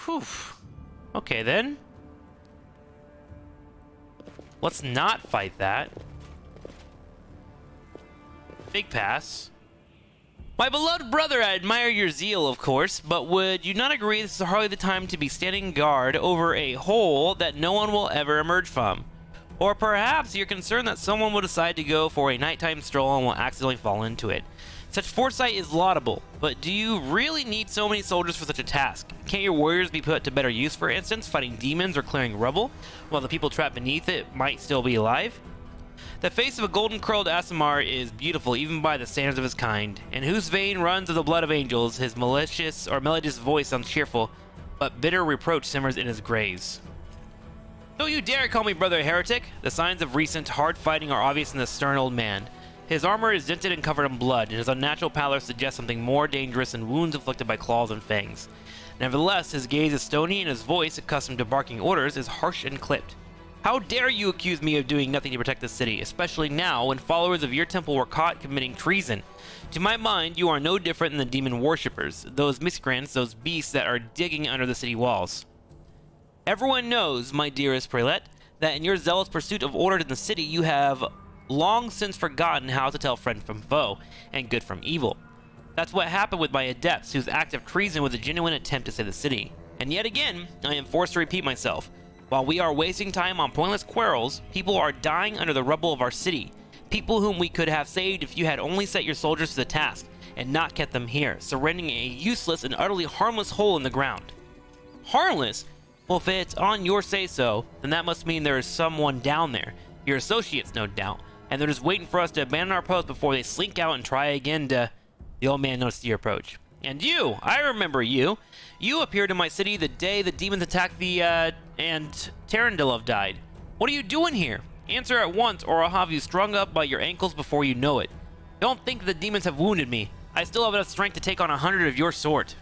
Whew. Okay then. Let's not fight that. Big pass. My beloved brother, I admire your zeal, of course, but would you not agree this is hardly the time to be standing guard over a hole that no one will ever emerge from? Or perhaps you're concerned that someone will decide to go for a nighttime stroll and will accidentally fall into it. Such foresight is laudable, but do you really need so many soldiers for such a task? Can't your warriors be put to better use, for instance, fighting demons or clearing rubble, while the people trapped beneath it might still be alive? The face of a golden-curled Aasimar is beautiful even by the standards of his kind, in whose vein runs of the blood of angels. His malicious or melodious voice sounds cheerful, but bitter reproach simmers in his graves. Don't you dare call me brother heretic! The signs of recent hard fighting are obvious in the stern old man. His armor is dented and covered in blood, and his unnatural pallor suggests something more dangerous than wounds inflicted by claws and fangs. Nevertheless, his gaze is stony and his voice, accustomed to barking orders, is harsh and clipped. How dare you accuse me of doing nothing to protect the city, especially now when followers of your temple were caught committing treason? To my mind, you are no different than the demon worshippers, those miscreants, those beasts that are digging under the city walls. Everyone knows, my dearest prelate, that in your zealous pursuit of order in the city, you have long since forgotten how to tell friend from foe, and good from evil. That's what happened with my adepts, whose act of treason was a genuine attempt to save the city. And yet again, I am forced to repeat myself. While we are wasting time on pointless quarrels, people are dying under the rubble of our city. People whom we could have saved if you had only set your soldiers to the task, and not kept them here, surrendering a useless and utterly harmless hole in the ground. Harmless? Well, if it's on your say-so, then that must mean there is someone down there. Your associates, no doubt. And they're just waiting for us to abandon our post before they slink out and try again to... The old man noticed your approach. And you! I remember you! You appeared in my city the day the demons attacked and Terendilov died. What are you doing here? Answer at once, or I'll have you strung up by your ankles before you know it. Don't think the demons have wounded me. I still have enough strength to take on 100 of your sort.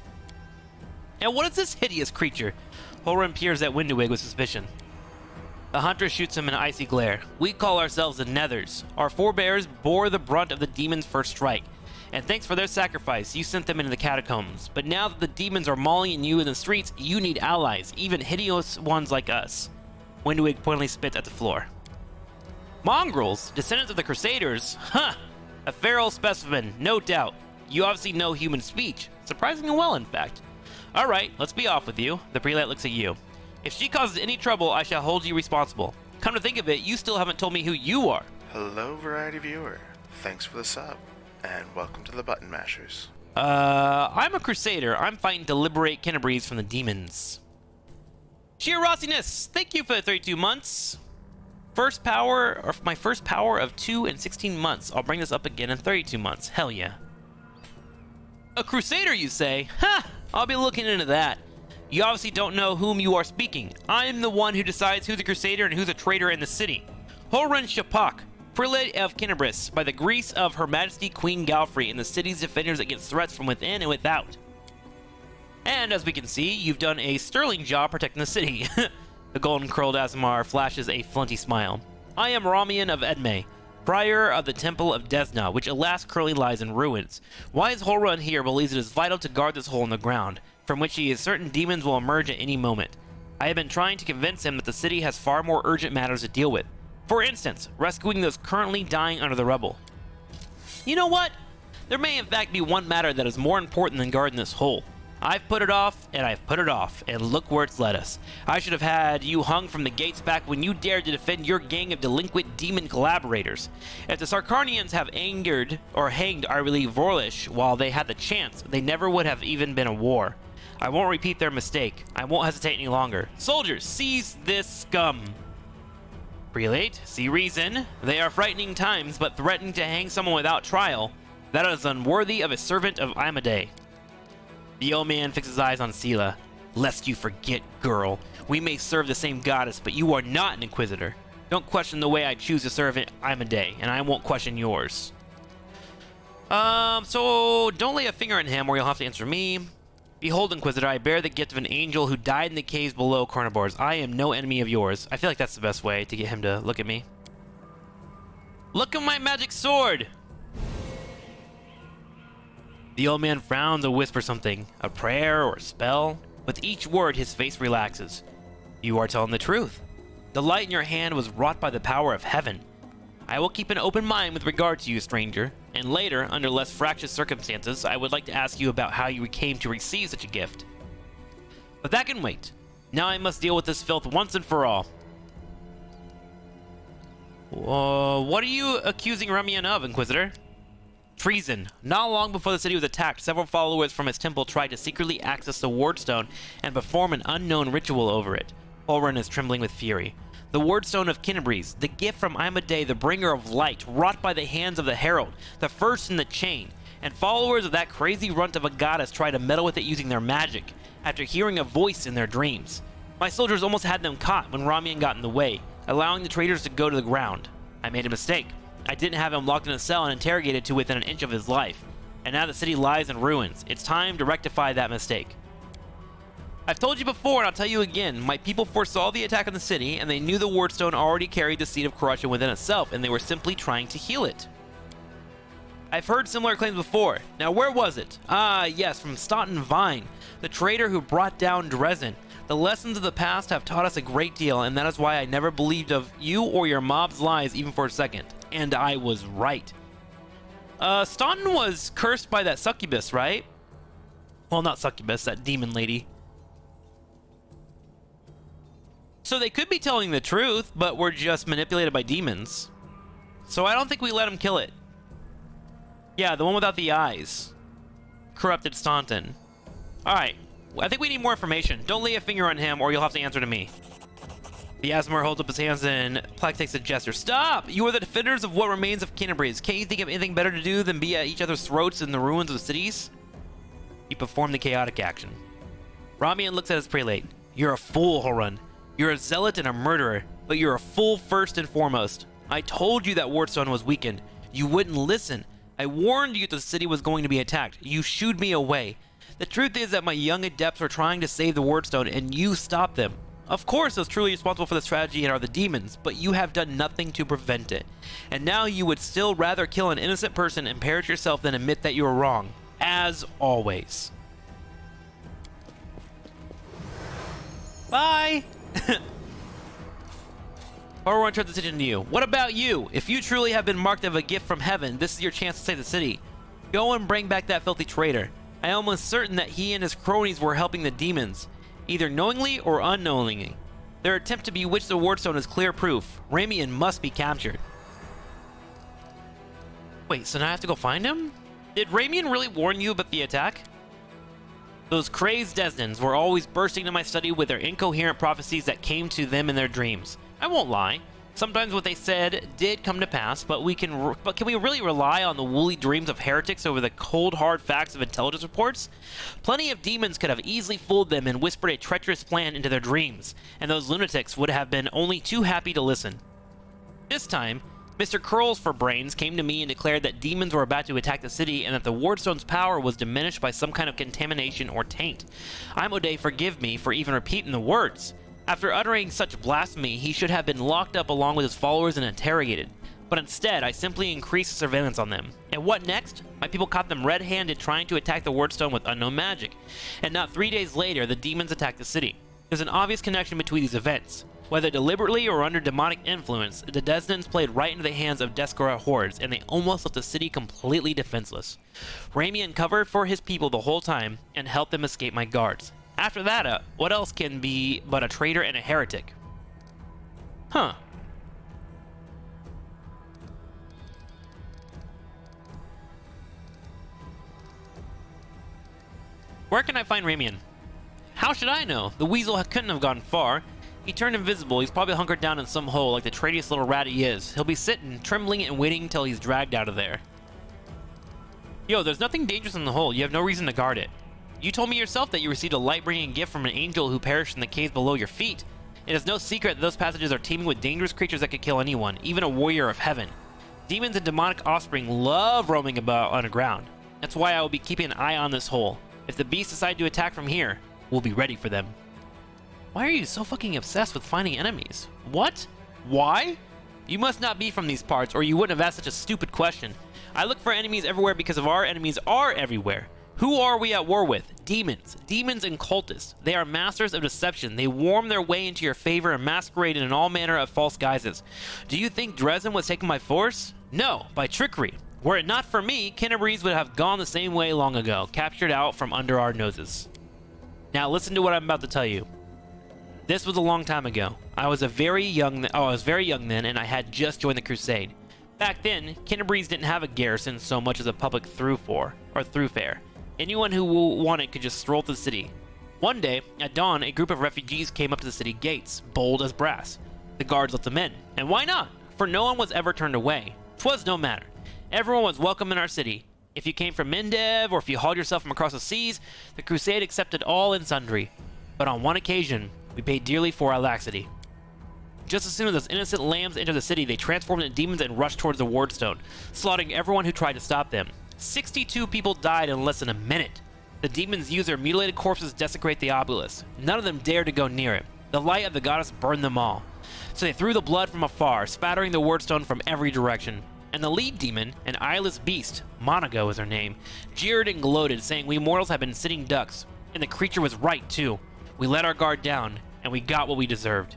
And what is this hideous creature? Holren peers at Windowig with suspicion. The hunter shoots him an icy glare. We call ourselves the Nethers. Our forebears bore the brunt of the demons' first strike. And thanks for their sacrifice, you sent them into the catacombs. But now that the demons are mauling you in the streets, you need allies, even hideous ones like us. Windowig pointedly spits at the floor. Mongrels? Descendants of the Crusaders? Huh! A feral specimen, no doubt. You obviously know human speech. Surprisingly well, in fact. Alright, let's be off with you. The prelate looks at you. If she causes any trouble, I shall hold you responsible. Come to think of it, you still haven't told me who you are. Hello, Variety Viewer. Thanks for the sub. And welcome to the Button Mashers. I'm a crusader. I'm fighting to liberate Canterbury's from the demons. Sheer Rossiness, thank you for the 32 months. My first power of 2 and 16 months. I'll bring this up again in 32 months. Hell yeah. A crusader, you say? Ha! I'll be looking into that. You obviously don't know whom you are speaking. I'm the one who decides who's a crusader and who's a traitor in the city. Holren Shapak, prelate of Canterbury, by the grace of Her Majesty Queen Galfrey and the city's defenders against threats from within and without. And as we can see, you've done a sterling job protecting the city. The golden-curled Aasimar flashes a flinty smile. I am Ramian of Edme, prior of the Temple of Desna, which alas currently lies in ruins. Wise Holrun here believes it is vital to guard this hole in the ground, from which he is certain demons will emerge at any moment. I have been trying to convince him that the city has far more urgent matters to deal with. For instance, rescuing those currently dying under the rubble. You know what? There may in fact be one matter that is more important than guarding this hole. I've put it off, and I've put it off, and look where it's led us. I should have had you hung from the gates back when you dared to defend your gang of delinquent demon collaborators. If the Sarkarnians have angered or hanged Arvili Vorlish while they had the chance, they never would have even been a war. I won't repeat their mistake. I won't hesitate any longer. Soldiers, seize this scum! Prelate, see reason. They are frightening times, but threatening to hang someone without trial. That is unworthy of a servant of Amadei. The old man fixes his eyes on Sela. Lest you forget, girl. We may serve the same goddess, but you are not an inquisitor. Don't question the way I choose to serve Amadei, and I won't question yours. So don't lay a finger on him, or you'll have to answer me. Behold, Inquisitor, I bear the gift of an angel who died in the caves below Carnivores. I am no enemy of yours. I feel like that's the best way to get him to look at me. Look at my magic sword! The old man frowns and whispers something. A prayer or a spell? With each word, his face relaxes. You are telling the truth. The light in your hand was wrought by the power of heaven. I will keep an open mind with regard to you, stranger, and later, under less fractious circumstances, I would like to ask you about how you came to receive such a gift. But that can wait. Now I must deal with this filth once and for all. What are you accusing Ramian of, Inquisitor? Treason. Not long before the city was attacked, several followers from his temple tried to secretly access the wardstone and perform an unknown ritual over it. Holren is trembling with fury. The wardstone of Kinebreeze, the gift from Imaday, the bringer of light, wrought by the hands of the herald, the first in the chain, and followers of that crazy runt of a goddess try to meddle with it using their magic, after hearing a voice in their dreams. My soldiers almost had them caught when Ramian got in the way, allowing the traitors to go to the ground. I made a mistake. I didn't have him locked in a cell and interrogated to within an inch of his life, and now the city lies in ruins. It's time to rectify that mistake. I've told you before, and I'll tell you again, my people foresaw the attack on the city, and they knew the wardstone already carried the seed of corruption within itself, and they were simply trying to heal it. I've heard similar claims before. Now, where was it? Ah, yes, from Staunton Vine, the traitor who brought down Dresden. The lessons of the past have taught us a great deal, and that is why I never believed of you or your mob's lies even for a second. And I was right. Staunton was cursed by that succubus, right? Well, not succubus, that demon lady. So they could be telling the truth, but were just manipulated by demons. So I don't think we let him kill it. Yeah, the one without the eyes. Corrupted Staunton. Alright, I think we need more information. Don't lay a finger on him or you'll have to answer to me. The Asmar holds up his hands and Plague takes a gesture. Stop! You are the defenders of what remains of Kinebreeze. Can't you think of anything better to do than be at each other's throats in the ruins of the cities? You perform the chaotic action. Ramian looks at his prelate. You're a fool, Holren. You're a zealot and a murderer, but you're a fool first and foremost. I told you that wardstone was weakened. You wouldn't listen. I warned you that the city was going to be attacked. You shooed me away. The truth is that my young adepts were trying to save the wardstone, and you stopped them. Of course, those truly responsible for the tragedy are the demons, but you have done nothing to prevent it. And now you would still rather kill an innocent person and perish yourself than admit that you were wrong. As always. Bye! Everyone turns attention to you. What about you? If you truly have been marked as a gift from heaven, this is your chance to save the city. Go and bring back that filthy traitor. I am almost certain that he and his cronies were helping the demons, either knowingly or unknowingly. Their attempt to bewitch the wardstone is clear proof. Ramian must be captured. Wait, so now I have to go find him? Did Ramian really warn you about the attack? Those crazed Desdens were always bursting into my study with their incoherent prophecies that came to them in their dreams. I won't lie. Sometimes what they said did come to pass, but can we really rely on the woolly dreams of heretics over the cold, hard facts of intelligence reports? Plenty of demons could have easily fooled them and whispered a treacherous plan into their dreams, and those lunatics would have been only too happy to listen. This time, Mr. Curls for Brains came to me and declared that demons were about to attack the city and that the wardstone's power was diminished by some kind of contamination or taint. Imaday forgive me for even repeating the words. After uttering such blasphemy, he should have been locked up along with his followers and interrogated. But instead, I simply increased the surveillance on them. And what next? My people caught them red-handed trying to attack the wardstone with unknown magic. And not 3 days later, the demons attacked the city. There's an obvious connection between these events. Whether deliberately or under demonic influence, the Desdens played right into the hands of Deskara hordes, and they almost left the city completely defenseless. Ramian covered for his people the whole time and helped them escape my guards. After that, what else can be but a traitor and a heretic? Huh. Where can I find Ramian? How should I know? The weasel couldn't have gone far. He turned invisible. He's probably hunkered down in some hole like the traitorous little rat he is. He'll be sitting, trembling and waiting until he's dragged out of there. Yo, there's nothing dangerous in the hole. You have no reason to guard it. You told me yourself that you received a light-bringing gift from an angel who perished in the caves below your feet. It is no secret that those passages are teeming with dangerous creatures that could kill anyone, even a warrior of heaven. Demons and demonic offspring love roaming about underground. That's why I will be keeping an eye on this hole. If the beasts decide to attack from here, we'll be ready for them. Why are you so fucking obsessed with finding enemies? What? Why? You must not be from these parts, or you wouldn't have asked such a stupid question. I look for enemies everywhere because our enemies are everywhere. Who are we at war with? Demons. Demons and cultists. They are masters of deception. They worm their way into your favor and masquerade in all manner of false guises. Do you think Dresden was taken by force? No, by trickery. Were it not for me, Canterbury's would have gone the same way long ago, captured out from under our noses. Now listen to what I'm about to tell you. This was a long time ago. I was very young then, and I had just joined the Crusade. Back then, Canterbury's didn't have a garrison so much as a public thoroughfare. Anyone who wanted could just stroll through the city. One day, at dawn, a group of refugees came up to the city gates, bold as brass. The guards let them in, and why not? For no one was ever turned away. 'Twas no matter. Everyone was welcome in our city. If you came from Mendev, or if you hauled yourself from across the seas, the Crusade accepted all and sundry. But on one occasion, we paid dearly for our laxity. Just as soon as those innocent lambs entered the city, they transformed into demons and rushed towards the wardstone, slaughtering everyone who tried to stop them. 62 people died in less than a minute. The demons used their mutilated corpses to desecrate the obelisk. None of them dared to go near it. The light of the goddess burned them all. So they threw the blood from afar, spattering the wardstone from every direction. And the lead demon, an eyeless beast, Monago is her name, jeered and gloated, saying we mortals have been sitting ducks. And the creature was right, too. We let our guard down, and we got what we deserved.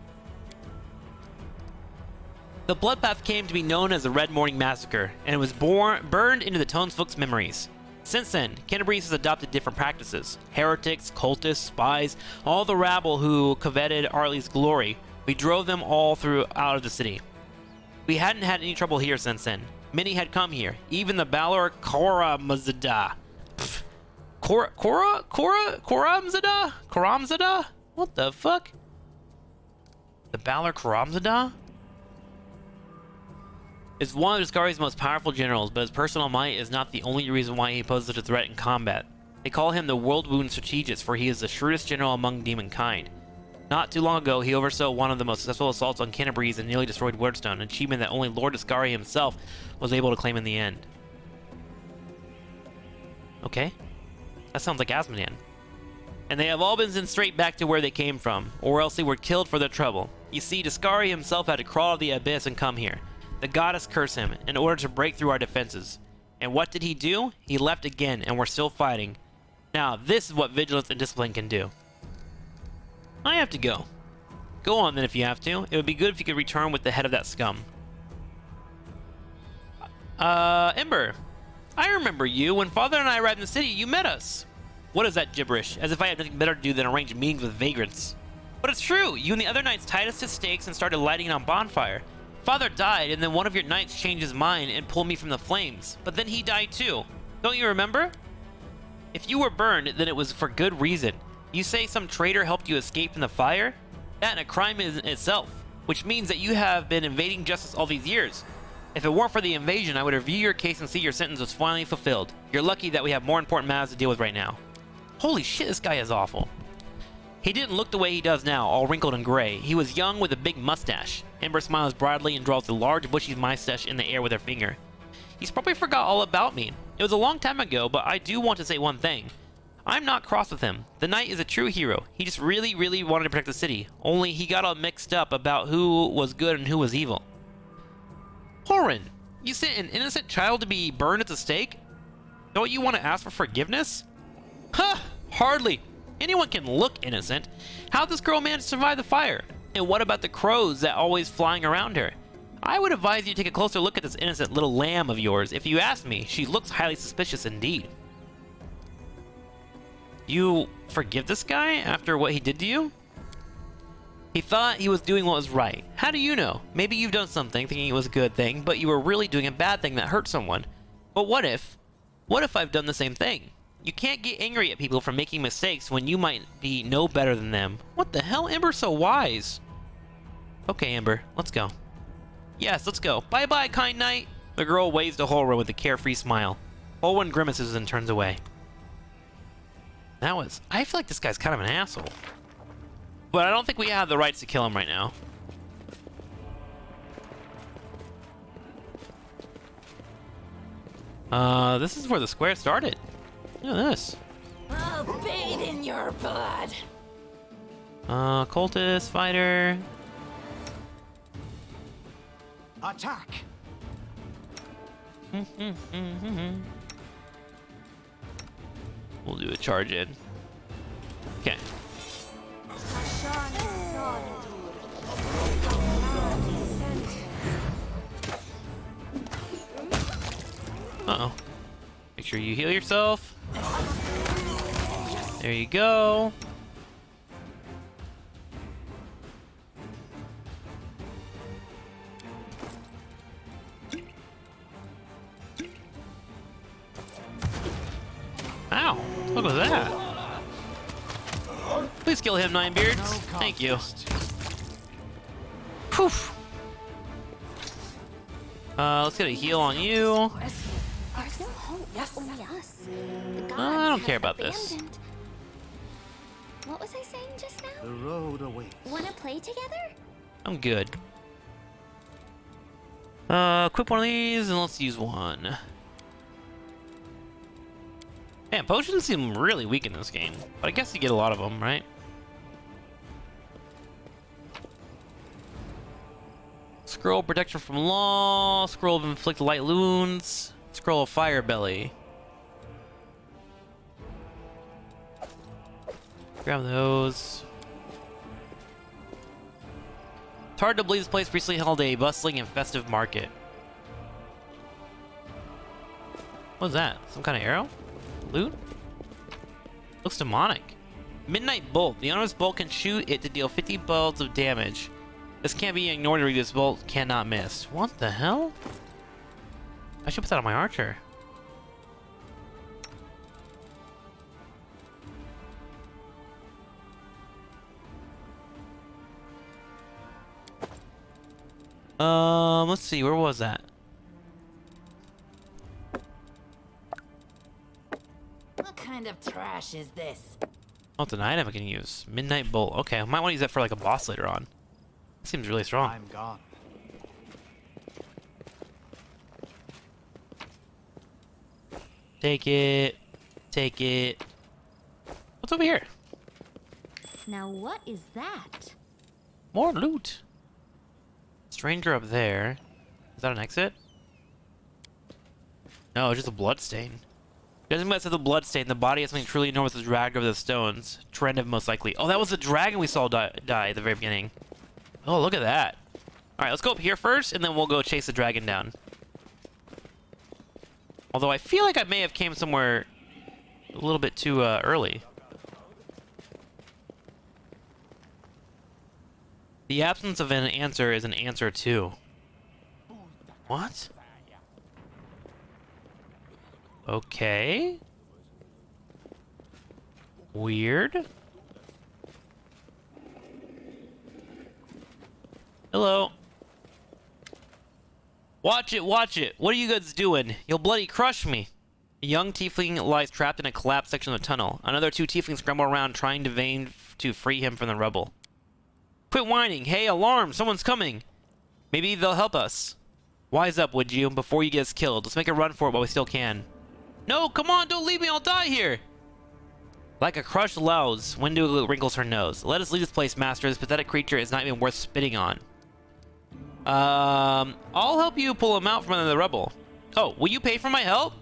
The bloodbath came to be known as the Red Morning Massacre, and it was burned into the townsfolk's memories. Since then, Canterbury has adopted different practices. Heretics, cultists, spies, all the rabble who coveted Arley's glory, we drove them all out of the city. We hadn't had any trouble here since then. Many had come here, even the Balor Koramzada. Koramzada? What the fuck? The Balor Koramzada? Is one of Doskari's most powerful generals, but his personal might is not the only reason why he poses such a threat in combat. They call him the World Wound Strategist, for he is the shrewdest general among demonkind. Not too long ago, he oversaw one of the most successful assaults on Canterbury's and nearly destroyed Wardstone, an achievement that only Lord Doskari himself was able to claim in the end. Okay. That sounds like Asmodean. And they have all been sent straight back to where they came from, or else they were killed for their trouble. You see, Doskari himself had to crawl out of the abyss and come here. The goddess cursed him in order to break through our defenses. And what did he do? He left again, and we're still fighting. Now, this is what vigilance and discipline can do. I have to go. Go on then if you have to. It would be good if you could return with the head of that scum. Ember. I remember you. When Father and I arrived in the city, you met us. What is that gibberish? As if I had nothing better to do than arrange meetings with vagrants. But it's true. You and the other knights tied us to stakes and started lighting it on bonfire. Father died, and then one of your knights changed his mind and pulled me from the flames. But then he died too. Don't you remember? If you were burned, then it was for good reason. You say some traitor helped you escape from the fire? That and a crime in itself, which means that you have been evading justice all these years. If it weren't for the invasion, I would review your case and see your sentence was finally fulfilled. You're lucky that we have more important matters to deal with right now. Holy shit, this guy is awful. He didn't look the way he does now, all wrinkled and gray. He was young with a big mustache. Ember smiles broadly and draws a large bushy mustache in the air with her finger. He's probably forgot all about me. It was a long time ago, but I do want to say one thing. I'm not cross with him. The knight is a true hero. He just really wanted to protect the city. Only he got all mixed up about who was good and who was evil. Horan, you sent an innocent child to be burned at the stake? Don't you want to ask for forgiveness? Huh, hardly. Anyone can look innocent. How'd this girl manage to survive the fire? And what about the crows that always flying around her? I would advise you to take a closer look at this innocent little lamb of yours. If you ask me, she looks highly suspicious indeed. You forgive this guy after what he did to you? He thought he was doing what was right. How do you know? Maybe you've done something thinking it was a good thing, but you were really doing a bad thing that hurt someone. But what if I've done the same thing? You can't get angry at people for making mistakes when you might be no better than them. What the hell? Ember's so wise. Okay, Ember, let's go. Yes, let's go. Bye-bye, kind knight. The girl waves to Holwyn with a carefree smile. Holwyn grimaces and turns away. I feel like this guy's kind of an asshole. But I don't think we have the rights to kill him right now. This is where the square started. Look at this. I'll bathe in your blood. Cultist, fighter. Attack! We'll do a charge in. Okay. Uh-oh. Make sure you heal yourself. There you go. Ow! Look at that. Please kill him, Ninebeards. Thank you. Whew. Let's get a heal on you. There's no hope. Only us. The gods I don't care have about this. abandoned- What was I saying just now? The road awaits. Wanna play together? I'm good. Equip one of these and let's use one. Man, potions seem really weak in this game, but I guess you get a lot of them, right? Scroll protection from law, scroll of inflict light wounds, scroll of fire belly. Grab those. It's hard to believe this place recently held a bustling and festive market. What's that? Some kind of arrow? Loot? Looks demonic. Midnight Bolt. The owner's bolt can shoot it to deal 50 bolts of damage. This can't be ignored, or this bolt cannot miss. What the hell? I should put that on my archer. Let's see, where was that? What kind of trash is this? Oh, it's an item I can use. Midnight Bolt. Okay, I might want to use that for like a boss later on. Seems really strong. I'm gone. Take it. Take it. What's over here? Now what is that? More loot. Stranger up there. Is that an exit? No, it's just a blood stain. Judging by the blood stain, the body has something truly enormous was dragged over the stones. Trend of most likely. Oh, that was the dragon we saw die at the very beginning. Oh, look at that. Alright, let's go up here first, and then we'll go chase the dragon down. Although I feel like I may have came somewhere a little bit too early. The absence of an answer is an answer too. What? Okay. Weird. Hello. Watch it, watch it. What are you guys doing? You'll bloody crush me. A young tiefling lies trapped in a collapsed section of the tunnel. Another two tieflings scramble around trying to free him from the rubble. Quit whining. Hey, alarm! Someone's coming. Maybe they'll help us. Wise up, would you, before you get us killed. Let's make a run for it while we still can. No, come on, don't leave me, I'll die here! Like a crushed louse, Windu wrinkles her nose. Let us leave this place, master. This pathetic creature is not even worth spitting on. I'll help you pull him out from under the rubble. Oh, will you pay for my help?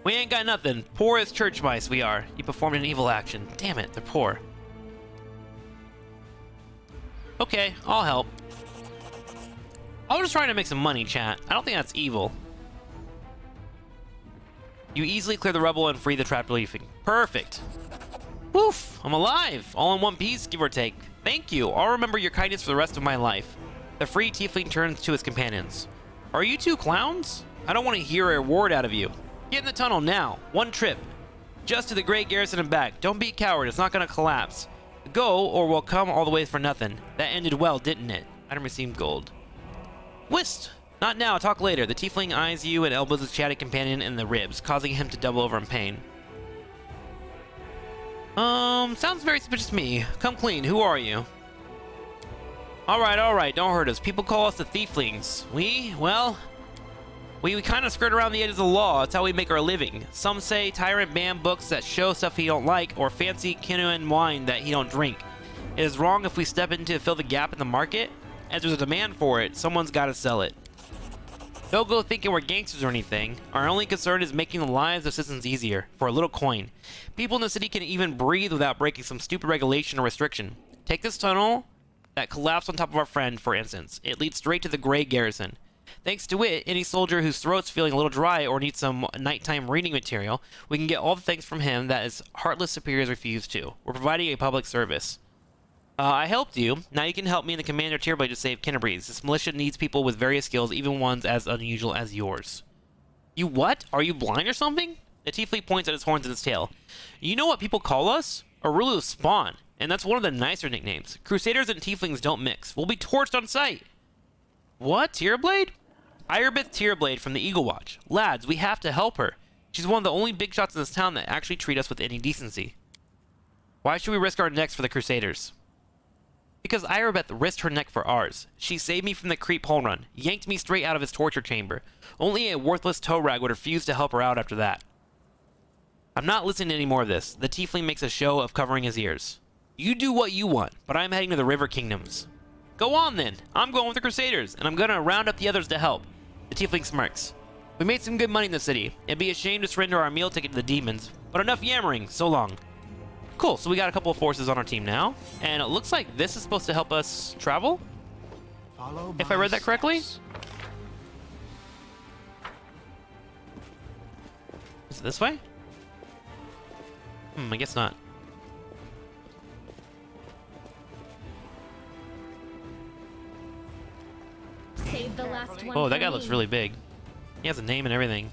We ain't got nothing. Poor as church mice we are. You performed an evil action. Damn it, they're poor. Okay, I'll help. I was just trying to make some money, chat. I don't think that's evil. You easily clear the rubble and free the trapped leafing. Perfect. Woof, I'm alive. All in one piece, give or take. Thank you. I'll remember your kindness for the rest of my life. The free tiefling turns to his companions. Are you two clowns? I don't want to hear a word out of you. Get in the tunnel now. One trip. Just to the Great Garrison and back. Don't be a coward. It's not going to collapse. Go, or we'll come all the way for nothing. That ended well, didn't it? Item received gold. Whist! Not now, talk later. The tiefling eyes you and elbows his chatty companion in the ribs, causing him to double over in pain. Sounds very suspicious to me. Come clean, who are you? Alright, don't hurt us. People call us the tieflings. We kind of skirt around the edges of the law. That's how we make our living. Some say tyrant ban books that show stuff he don't like, or fancy Kinnuan wine that he don't drink. It is wrong if we step in to fill the gap in the market. As there's a demand for it, someone's got to sell it. Don't go thinking we're gangsters or anything. Our only concern is making the lives of citizens easier, for a little coin. People in the city can even breathe without breaking some stupid regulation or restriction. Take this tunnel that collapsed on top of our friend, for instance. It leads straight to the Grey Garrison. Thanks to it, any soldier whose throat's feeling a little dry or needs some nighttime reading material, we can get all the things from him that his heartless superiors refuse to. We're providing a public service. I helped you. Now you can help me and the Commander Tierblade to save Canterbury's. This militia needs people with various skills, even ones as unusual as yours. You what? Are you blind or something? The tiefling points at his horns and his tail. You know what people call us? Aurulu's spawn. And that's one of the nicer nicknames. Crusaders and tieflings don't mix. We'll be torched on sight. What? Tierblade? Irebeth Tierblade from the Eagle Watch. Lads, we have to help her. She's one of the only big shots in this town that actually treat us with any decency. Why should we risk our necks for the Crusaders? Because Irebeth risked her neck for ours. She saved me from the creep hole run, yanked me straight out of his torture chamber. Only a worthless toe rag would refuse to help her out after that. I'm not listening to any more of this. The tiefling makes a show of covering his ears. You do what you want, but I'm heading to the River Kingdoms. Go on then. I'm going with the Crusaders, and I'm gonna round up the others to help. The tiefling smirks. We made some good money in the city. It'd be a shame to surrender our meal ticket to the demons, but enough yammering. So long. Cool, so we got a couple of forces on our team now, and it looks like this is supposed to help us travel? If I read that correctly? Is it this way? I guess not. Save the last one. Oh, that guy looks really big. He has a name and everything.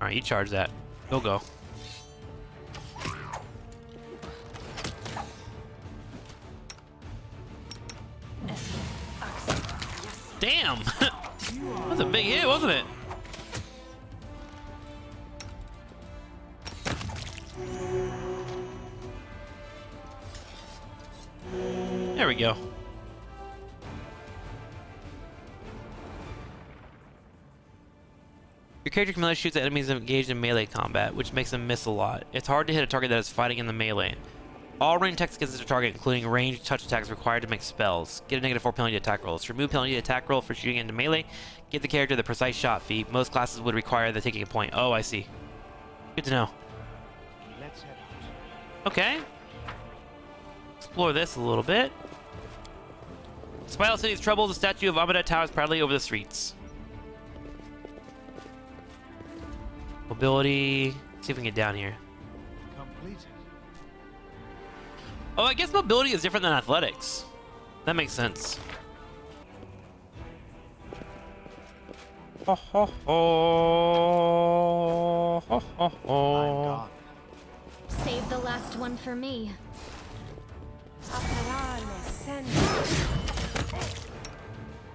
Alright, you charge that. Go. Damn! That was a big hit, wasn't it? There we go. Your character can only shoot at enemies engaged in melee combat, which makes them miss a lot. It's hard to hit a target that is fighting in the melee. All ranged attacks against the target, including ranged touch attacks, required to make spells. Get a -4 penalty to attack rolls. Remove penalty to attack roll for shooting into melee. Give the character the precise shot feat. Most classes would require the taking a point. Oh, I see. Good to know. Let's head out. Okay. Explore this a little bit. Despite all city's troubles, the statue of Amadet towers proudly over the streets. Mobility. Let's see if we can get down here. Completed. Oh, I guess mobility is different than athletics. That makes sense. Ho ho ho. Ho ho I'm ho. gone. Save the last one for me.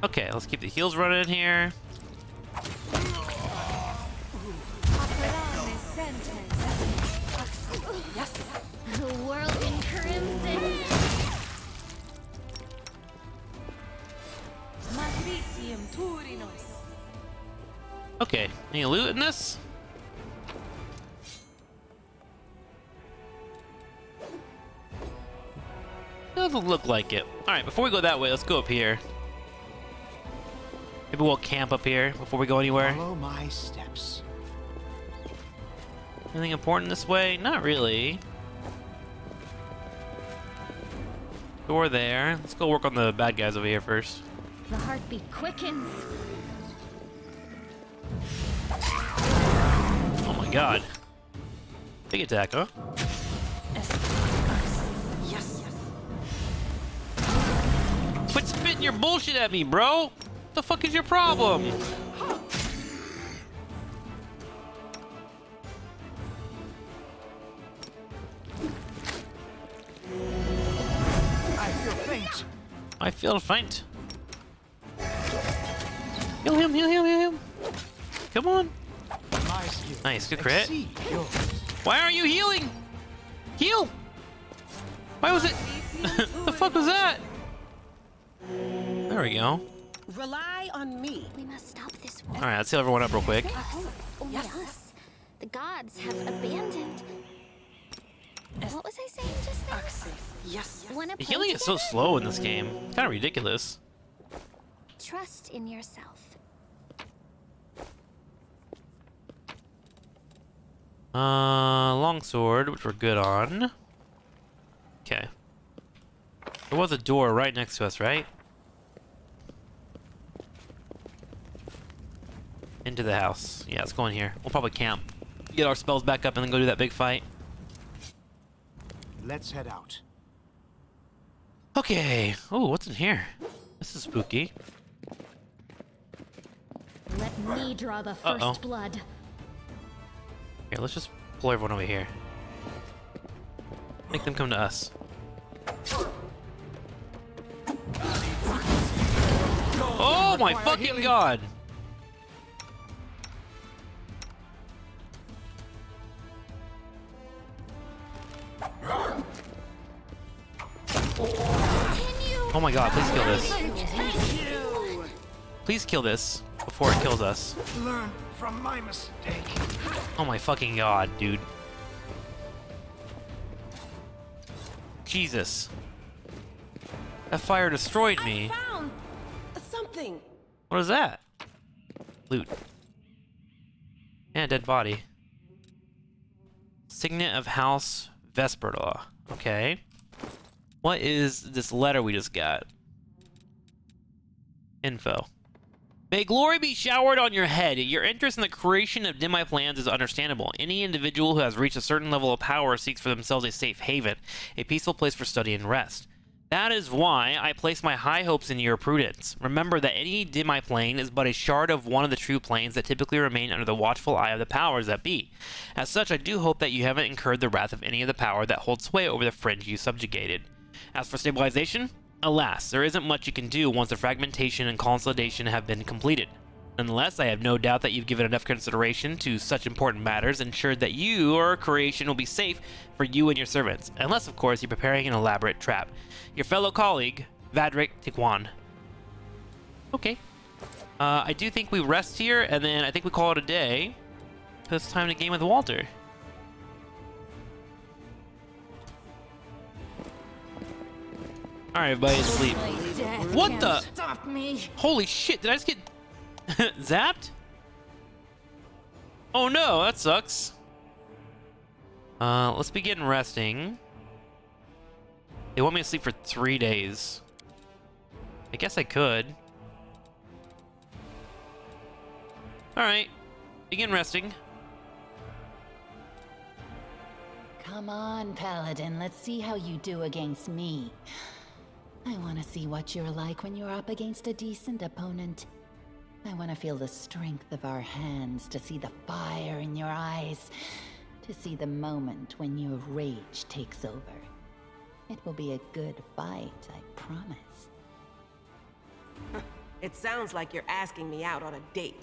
Okay, let's keep the heels running here. The world in crimson. Okay, any loot in this? Doesn't look like it. Alright, before we go that way, let's go up here. Maybe we'll camp up here before we go anywhere. Follow my steps. Anything important this way? Not really. Door there. Let's go work on the bad guys over here first. The heartbeat quickens. Oh my god. Big attack, huh? Quit spitting your bullshit at me, bro! What the fuck is your problem? I feel faint. I feel faint. Heal him, heal him, heal him. Come on. My skills Nice, good crit. exceed yours. Why aren't you healing? Heal! Why was it? The fuck was that? There we go. Rely on me. We must stop this war. Alright, let's heal everyone up real quick. Only us. The gods have abandoned. What was I saying just now? Yes. Wanna The play healing is so together? slow in this game. Kind of ridiculous. trust in yourself. Longsword, which we're good on. Okay. There was a door right next to us, right? Into the house. Yeah, let's go in here. We'll probably camp. Get our spells back up and then go do that big fight. Let's head out. Okay. Oh, what's in here? This is spooky. Let me draw the first blood. Here, let's just pull everyone over here. Make them come to us. Oh my fucking god! Oh my god, please kill this. Please kill this before it kills us. Learn from my mistake. Oh my fucking god, dude. Jesus. That fire destroyed me. I found something. What is that? Loot. And a dead body. Signet of House Vesperla. Okay. What is this letter we just got? Info. May glory be showered on your head. Your interest in the creation of dim plans is understandable. Any individual who has reached a certain level of power seeks for themselves a safe haven, a peaceful place for study and rest. That is why I place my high hopes in your prudence. Remember that any dim plane is but a shard of one of the true planes that typically remain under the watchful eye of the powers that be. As such, I do hope that you haven't incurred the wrath of any of the power that holds sway over the fringe you subjugated. As for stabilization, alas, there isn't much you can do once the fragmentation and consolidation have been completed. Nonetheless, I have no doubt that you've given enough consideration to such important matters, ensured that your creation will be safe for you and your servants, unless, of course, you're preparing an elaborate trap. Your fellow colleague, Vadrik Tikwan. Okay. I do think we rest here, and then I think we call it a day, because it's time to game with Walter. Alright, everybody, sleep. What the? Stop me. Holy shit, did I just get zapped? Oh no, that sucks. Let's begin resting. They want me to sleep for 3 days. I guess I could. Alright, begin resting. Come on, Paladin. Let's see how you do against me. I want to see what you're like when you're up against a decent opponent. I want to feel the strength of our hands, to see the fire in your eyes, to see the moment when your rage takes over. It will be a good fight, I promise. It sounds like you're asking me out on a date.